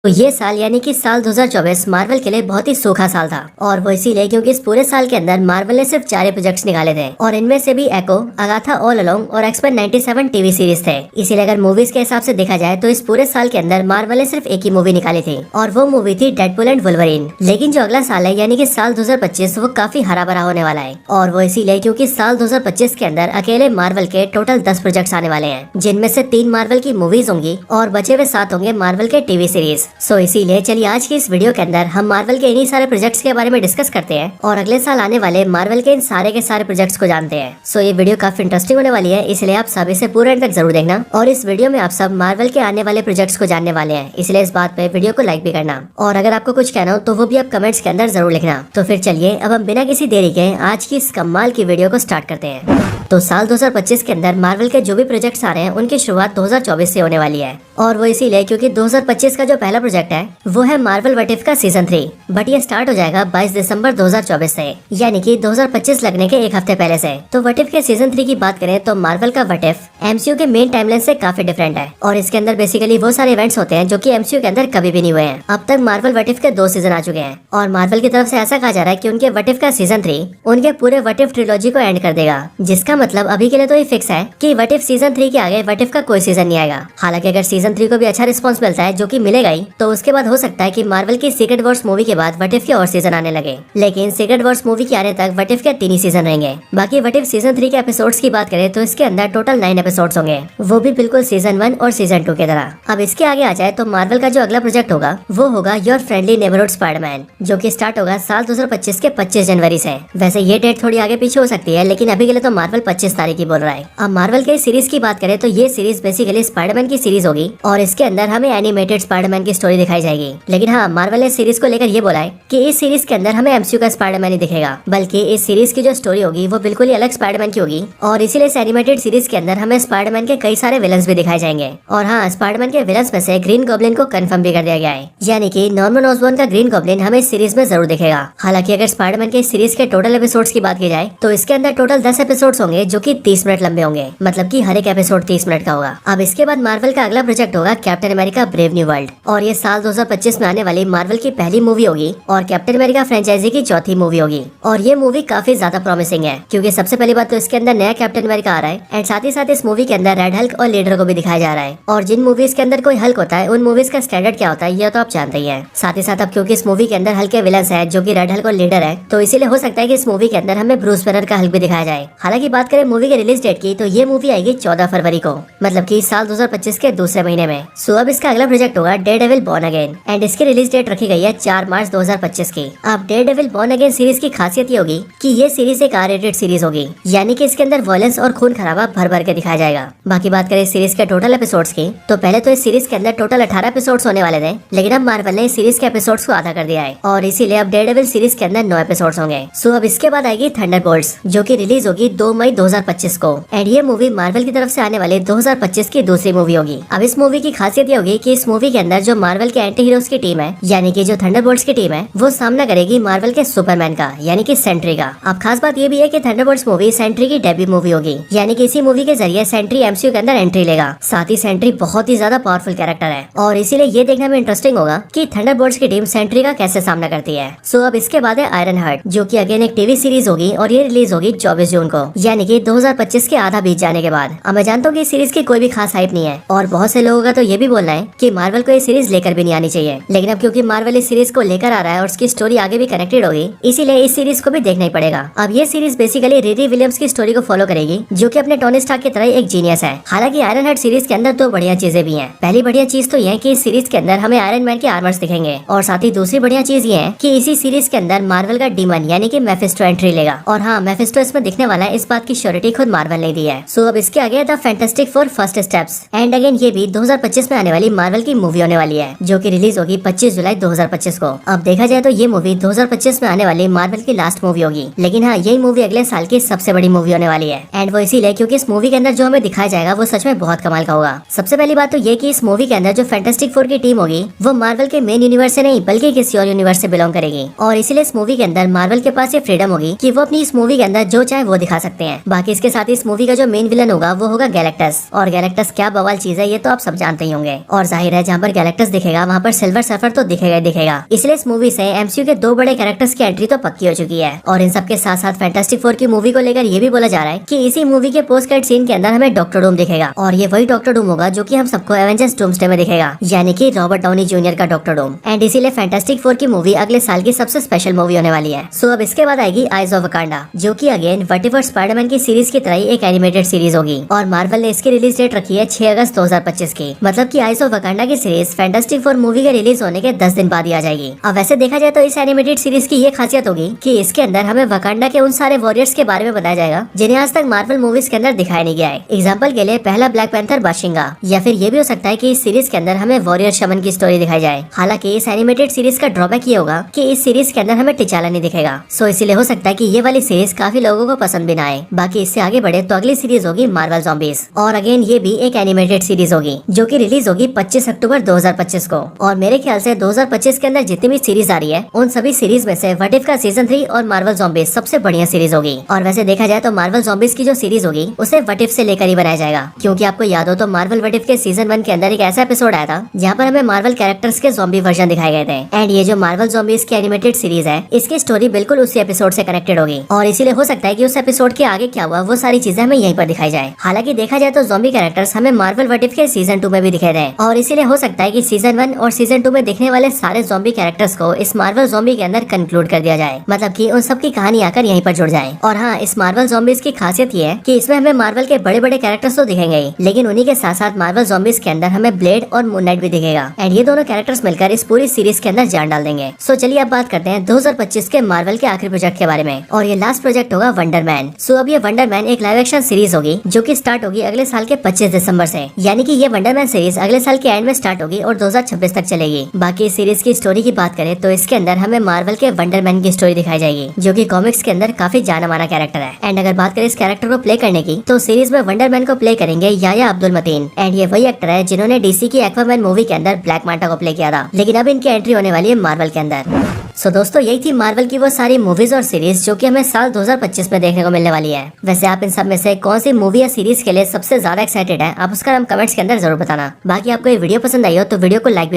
तो ये साल यानी कि साल 2024 मार्वल के लिए बहुत ही सूखा साल था और वो इसीलिए क्योंकि इस पूरे साल के अंदर मार्वल ने सिर्फ 4 प्रोजेक्ट्स निकाले थे और इनमें से भी एको, अगाथा ऑल अलोंग और एक्सपेन 97 टीवी सीरीज थे। इसीलिए अगर मूवीज के हिसाब से देखा जाए तो इस पूरे साल के अंदर मार्वल ने सिर्फ एक ही मूवी निकाली थी और वो मूवी थी डेडपूल एंड वुल्वरीन। लेकिन जो अगला साल है यानी कि साल 2025 वो काफी हरा भरा होने वाला है और वो इसीलिए क्योंकि साल 2025 के अंदर अकेले मार्वल के टोटल 10 प्रोजेक्ट्स आने वाले हैं, जिनमें से 3 मार्वल की मूवीज होंगी और बचे हुए 7 होंगे मार्वल के टीवी सीरीज। सो इसीलिए चलिए आज की इस वीडियो के अंदर हम मार्वल के इन्हीं सारे प्रोजेक्ट्स के बारे में डिस्कस करते हैं और अगले साल आने वाले मार्वल के इन सारे के सारे प्रोजेक्ट्स को जानते हैं। सो ये वीडियो काफी इंटरेस्टिंग होने वाली है, इसलिए आप सब इसे पूरे एंड तक जरूर देखना और इस वीडियो में आप सब मार्वल के आने वाले प्रोजेक्ट्स को जानने वाले हैं, इसलिए इस बात पे वीडियो को लाइक भी करना और अगर आपको कुछ कहना हो तो वो भी आप कमेंट्स के अंदर जरूर लिखना। तो फिर चलिए अब हम बिना किसी देरी के आज की इस कमाल की वीडियो को स्टार्ट करते हैं। तो साल 2025 के अंदर मार्वल के जो भी प्रोजेक्ट्स आ रहे हैं उनकी शुरुआत 2024 से होने वाली है और वो इसीलिए क्योंकि 2025 का जो पहला प्रोजेक्ट है वो है मार्वल व्हाट इफ का सीजन 3, बट ये स्टार्ट हो जाएगा 22 दिसंबर 2024 से, यानी कि 2025 लगने के एक हफ्ते पहले से। तो व्हाट इफ के सीजन 3 की बात करें तो मार्वल का व्हाट इफ एमसीयू के मेन टाइमलाइन से काफी डिफरेंट है और इसके अंदर बेसिकली वो सारे इवेंट्स होते हैं जो कि एमसीयू के अंदर कभी भी नहीं हुए हैं। अब तक मार्वल व्हाट इफ के 2 सीजन आ चुके हैं और मार्वल की तरफ से ऐसा कहा जा रहा है कि उनके व्हाट इफ का सीजन 3 उनके पूरे व्हाट इफ ट्रिलॉजी को एंड कर देगा, जिसका मतलब अभी के लिए तो ये फिक्स है कि व्हाट इफ सीजन 3 के आगे व्हाट इफ का कोई सीजन नहीं आएगा। हालांकि अगर सीजन 3 को भी अच्छा रिस्पॉन्स मिलता है, जो कि मिलेगा ही, तो उसके बाद हो सकता है कि मार्वल की सीक्रेट वॉर्स मूवी के बाद व्हाट इफ के और सीजन आने लगे। लेकिन सीक्रेट वॉर्स मूवी के आने तक व्हाट इफ के 3 ही सीजन रहेंगे। बाकी व्हाट इफ सीजन 3 के एपिसोड्स की बात करें तो इसके अंदर टोटल 9 एपिसोड्स होंगे, वो भी बिल्कुल सीजन 1 और सीजन 2 की तरह। अब इसके आगे आ जाए तो मार्वल का जो अगला प्रोजेक्ट होगा वो होगा योर फ्रेंडली नेबरहुड स्पाइडरमैन, जो कि स्टार्ट होगा साल 2025 के 25 जनवरी से। वैसे ये डेट थोड़ी आगे पीछे हो सकती है, लेकिन अभी के लिए तो मार्वल 25 तारीख की बोल रहा है। अब मार्वल के सीरीज की बात करें तो ये सीरीज बेसिकली स्पाइडरमैन की सीरीज होगी और इसके अंदर हमें एनिमेटेड स्पाइडरमैन की स्टोरी दिखाई जाएगी। लेकिन हाँ, मार्वल ने सीरीज को लेकर ये बोला है कि इस सीरीज के अंदर हमें एमसीयू का स्पाइडरमैन ही दिखेगा, बल्कि इस सीरीज की जो स्टोरी होगी वो बिल्कुल ही अलग स्पाइडरमैन की होगी और इसीलिए इस एनिमेटेड सीरीज के अंदर हमें स्पाइडरमैन के कई सारे विलन्स भी दिखाए जाएंगे। और हाँ, स्पाइडरमैन के विलन्स में से ग्रीन गॉब्लिन को कंफर्म भी कर दिया गया है, यानी कि नॉर्मन ऑसबॉर्न का ग्रीन गॉब्लिन हमें इस सीरीज में जरूर दिखेगा। हालांकि अगर स्पाइडरमैन के सीरीज के टोटल एपिसोड्स की बात की जाए तो इसके अंदर टोटल 10 एपिसोड्स होंगे, जो कि 30 मिनट लंबे होंगे, मतलब कि हर एक एपिसोड 30 मिनट का होगा। अब इसके बाद मार्वल का अगला प्रोजेक्ट होगा captain America brave new world और ये साल 2025 में आने वाली मार्वल की पहली मूवी होगी और कैप्टन अमेरिका फ्रेंचाइजी की चौथी मूवी होगी। और ये मूवी काफी ज्यादा प्रॉमिसिंग है, क्योंकि सबसे पहली बात तो इसके अंदर नया कैप्टन अमेरिका आ रहा है एंड साथ ही साथ इस मूवी के अंदर रेड हल्क और लीडर को भी दिखाया जा रहा है। और जिन मूवीज के अंदर कोई हल्क होता है उन मूवीज का स्टैंडर्ड क्या होता है ये तो आप जानते ही हैं। साथ ही साथ अब क्योंकि इस मूवी के अंदर हल्के विलन्स है जो कि रेड हल्क और लीडर है, तो इसीलिए हो सकता है कि इस मूवी के अंदर हमें ब्रूस बैनर का हल्क भी दिखाया जाए। हालांकि बात करें मूवी के रिलीज डेट की तो ये मूवी आएगी 14 फरवरी को, मतलब कि साल 2025 के दूसरे महीने में। सो अब इसका अगला प्रोजेक्ट होगा डेयरडेविल बॉर्न अगेन एंड इसकी रिलीज डेट रखी गई है 4 मार्च 2025 की। अब डेयरडेविल बॉर्न अगेन सीरीज की खासियत ये होगी कि ये सीरीज एक R-rated सीरीज होगी, यानी कि इसके अंदर वायलेंस और खून खराबा भर भर के दिखाया जाएगा। बाकी बात करें सीरीज के टोटल एपिसोड्स की तो पहले तो इस सीरीज के अंदर टोटल 18 एपिसोड्स होने वाले थे, लेकिन अब मार्वल ने इस सीरीज के एपिसोड्स को आधा कर दिया है और इसीलिए अब डेयरडेविल सीरीज के अंदर 9 एपिसोड्स होंगे। सो अब इसके बाद आएगी थंडरबोल्ट्स, जो की रिलीज होगी 2 मई 2025 को एंड ये मूवी मार्वल की तरफ से आने वाले 2025 की दूसरी मूवी होगी। अब इस मूवी की खासियत ये होगी कि इस मूवी के अंदर जो मार्वल के एंटी हीरोज की टीम है, यानी कि जो थंडरबोल्ट्स की टीम है, वो सामना करेगी मार्वल के सुपरमैन का, यानी कि सेंट्री का। अब खास बात ये भी है कि थंडरबोल्ट्स मूवी सेंट्री की डेब्यू मूवी होगी, यानी कि इसी मूवी के जरिए सेंट्री एमसीयू के अंदर एंट्री लेगा। साथ ही सेंट्री बहुत ही ज्यादा पावरफुल कैरेक्टर है और इसीलिए ये देखना में इंटरेस्टिंग होगा कि थंडरबोल्ट्स की टीम सेंट्री का कैसे सामना करती है। सो अब इसके बाद है आयरन हार्ट, जो कि अगेन एक टीवी सीरीज होगी और ये रिलीज होगी 24 जून को, यानी कि 2025 के आधा बीत जाने के बाद। अब मैं जानता हूँ कि इस सीरीज की कोई भी खास हाइप नहीं है और बहुत से लोगों का तो ये भी बोलना है कि मार्वल को ये सीरीज लेकर भी नहीं आनी चाहिए, लेकिन अब क्योंकि मार्वल इस सीरीज को लेकर आ रहा है और उसकी स्टोरी आगे भी कनेक्टेड होगी, इसीलिए इस सीरीज को भी देखना ही पड़ेगा। अब ये सीरीज बेसिकली रिरी विलियम्स की स्टोरी को फॉलो करेगी, जो कि अपने टोनी स्टार्क की तरह एक जीनियस है। हालांकि आयरन हार्ट सीरीज के अंदर 2 बढ़िया चीजें भी हैं। पहली बढ़िया चीज तो ये है कि इस सीरीज के अंदर हमें आयरन मैन के आर्मर्स दिखेंगे और साथ ही दूसरी बढ़िया चीज ये है कि इसी सीरीज के अंदर मार्वल का डीमन यानी कि मेफिस्टो एंट्री लेगा। और हाँ, मेफिस्टो इसमें दिखने वाला है, इस बात की श्योरिटी खुद मार्वल ने दी है। सो अब इसके आगे the fantastic four first steps and again ये भी 2025 में आने वाली मार्वल की मूवी होने वाली है, जो कि रिलीज होगी 25 जुलाई 2025 को। अब देखा जाए तो ये मूवी 2025 में आने वाली मार्वल की लास्ट मूवी होगी, लेकिन हाँ, यही मूवी अगले साल की सबसे बड़ी मूवी होने वाली है एंड वो इसीलिए क्योंकि इस मूवी के अंदर जो हमें दिखाया जाएगा वो सच में बहुत कमाल का होगा। सबसे पहली बात तो ये कि इस मूवी के अंदर जो फैंटास्टिक फोर की टीम होगी वो मार्वल के मेन यूनिवर्स से नहीं बल्कि किसी और यूनिवर्स से बिलोंग करेगी और इसीलिए इस मूवी के अंदर मार्वल के पास ये फ्रीडम होगी कि वो अपनी इस मूवी के अंदर जो चाहे वो दिखा सकते हैं। बाकी इसके साथ ही इस मूवी का जो मेन विलन होगा वो होगा गैलेक्टस, और गैलेक्टस क्या बवाल चीज है ये तो आप सब जानते ही होंगे। और जाहिर है जहाँ पर गैलेक्टस दिखेगा वहाँ पर सिल्वर सर्फर तो दिखेगा ही दिखेगा। इसलिए इस मूवी से एमसीयू के 2 बड़े कैरेक्टर्स की एंट्री तो पक्की हो चुकी है। और इन सबके साथ साथ फैंटास्टिक फोर की मूवी को लेकर ये भी बोला जा रहा है कि इसी मूवी के पोस्ट क्रेडिट सीन के अंदर हमें डॉक्टर डूम दिखेगा। और ये वही डॉक्टर डूम होगा जो कि हम सबको एवेंजर्स डूम्सडे में दिखेगा, यानी कि रॉबर्ट डाउनी जूनियर का डॉक्टर डूम। एंड इसीलिए फैंटास्टिक फोर की मूवी अगले साल की सबसे स्पेशल मूवी होने वाली है। सो अब इसके बाद आएगी आइज ऑफ वकांडा, जो कि अगेन व्हाट इफ और स्पाइडरमैन की सीरीज की तरह ही एक एनिमेटेड सीरीज होगी। और मार्वल ने इसकी रिलीज डेट रखी है 6 अगस्त 2025 की। मतलब कि आइज ऑफ वकांडा की सीरीज फैंटास्टिक फोर मूवी के रिलीज होने के 10 दिन बाद ही आ जाएगी। अब वैसे देखा जाए तो इस एनिमेटेड सीरीज की ये खासियत होगी कि इसके अंदर हमें वकांडा के उन सारे वॉरियर्स के बारे में बताया जाएगा जिन्हें आज तक मार्वल मूवीज के अंदर दिखाया नहीं गया है। एग्जाम्पल के लिए पहला ब्लैक पैंथर बाशिंगा, या फिर ये भी हो सकता है कि इस सीरीज के अंदर हमें वॉरियर शमन की स्टोरी दिखाई जाए। हालांकि इस एनिमेटेड सीरीज का ड्रॉबैक ये होगा कि इस सीरीज के अंदर हमें टिचाला नहीं दिखेगा। सो इसीलिए हो सकता है कि ये वाली सीरीज काफी लोगों को पसंद भी ना आए। बाकी इससे आगे बढ़े तो अगली सीरीज होगी मार्वल ज़ॉम्बीज, और अगेन ये भी एक एनिमेटेड सीरीज होगी जो कि रिलीज होगी 25 अक्टूबर 2025 को। और मेरे ख्याल से 2025 के अंदर जितनी भी सीरीज आ रही है उन सभी सीरीज में से व्हाट इफ का सीजन 3 और मार्वल ज़ॉम्बीज सबसे बढ़िया सीरीज होगी। और वैसे देखा जाए तो मार्वल ज़ॉम्बीज की जो सीरीज होगी उसे व्हाट इफ से लेकर ही बनाया जाएगा, क्योंकि आपको याद हो तो मार्वल व्हाट इफ के सीजन 1 के अंदर एक ऐसा एपिसोड आया था जहाँ पर हमें मार्वल कैरेक्टर्स के ज़ॉम्बी वर्जन दिखाए गए थे। एंड ये जो मार्वल ज़ॉम्बीज की एनिमेटेड सीरीज है इसकी स्टोरी बिल्कुल उसी एपिसोड से कनेक्टेड होगी। और इसीलिए हो सकता है कि उस एपिसोड के आगे क्या हुआ वो सारी चीजें हमें यहीं पर दिखाई जाए। हालांकि देखा जाए तो ज़ॉम्बी कैरेक्टर्स हमें मार्वल व्हाट इफ के सीजन 2 में भी दिखे थे। और इसीलिए हो सकता है कि सीजन 1 और सीजन 2 में दिखने वाले सारे ज़ॉम्बी कैरेक्टर्स को इस मार्वल ज़ॉम्बी के अंदर कंक्लूड कर दिया जाए, मतलब कि उन सब की कहानी आकर यहीं पर जुड़ जाए। और हाँ, इस मार्वल ज़ॉम्बीज की खासियत ये है कि इसमें हमें मार्वल के बड़े बड़े कैरेक्टर्स तो दिखेंगे ही, लेकिन उन्हीं के साथ साथ मार्वल ज़ॉम्बीज के अंदर हमें ब्लेड और मून नाइट भी दिखेगा। एंड ये दोनों कैरेक्टर्स मिलकर इस पूरी सीरीज के अंदर जान डाल देंगे। सो चलिए अब बात करते हैं 2025 के मार्वल के आखिरी प्रोजेक्ट के बारे में, और ये लास्ट प्रोजेक्ट होगा वंडर मैन। सो अब ये वंडर मैन एक लाइव एक्शन सीरीज होगी जो कि स्टार्ट होगी अगले साल के 25 दिसंबर से, यानी कि ये वंडर मैन सीरीज अगले साल के एंड में स्टार्ट होगी और 2026 तक चलेगी। बाकी इस सीरीज की स्टोरी की बात करें तो इसके अंदर हमें मार्वल के वंडर मैन की स्टोरी दिखाई जाएगी, जो कि कॉमिक्स के अंदर काफी जाना माना कैरेक्टर है। एंड अगर बात करें इस कैरेक्टर को प्ले करने की तो सीरीज में वंडर मैन को प्ले करेंगे याया अब्दुल मतीन। एंड ये वही एक्टर है जिन्होंने डीसी की एक्वामैन मूवी के अंदर ब्लैक मांटा को प्ले किया था, लेकिन अब इनकी एंट्री होने वाली है मार्वल के अंदर। सो दोस्तों, यही थी मार्वल की वो सारी मूवीज और सीरीज जो कि हमें साल 2025 में देखने को मिलने वाली है। वैसे आप इन सब में से कौन सी मूवी या सीरीज के लिए सबसे ज्यादा एक्साइटेड है, आप उसका नाम कमेंट्स के अंदर जरूर बताना। बाकी आपको ये वीडियो पसंद आई हो तो वीडियो को लाइक भी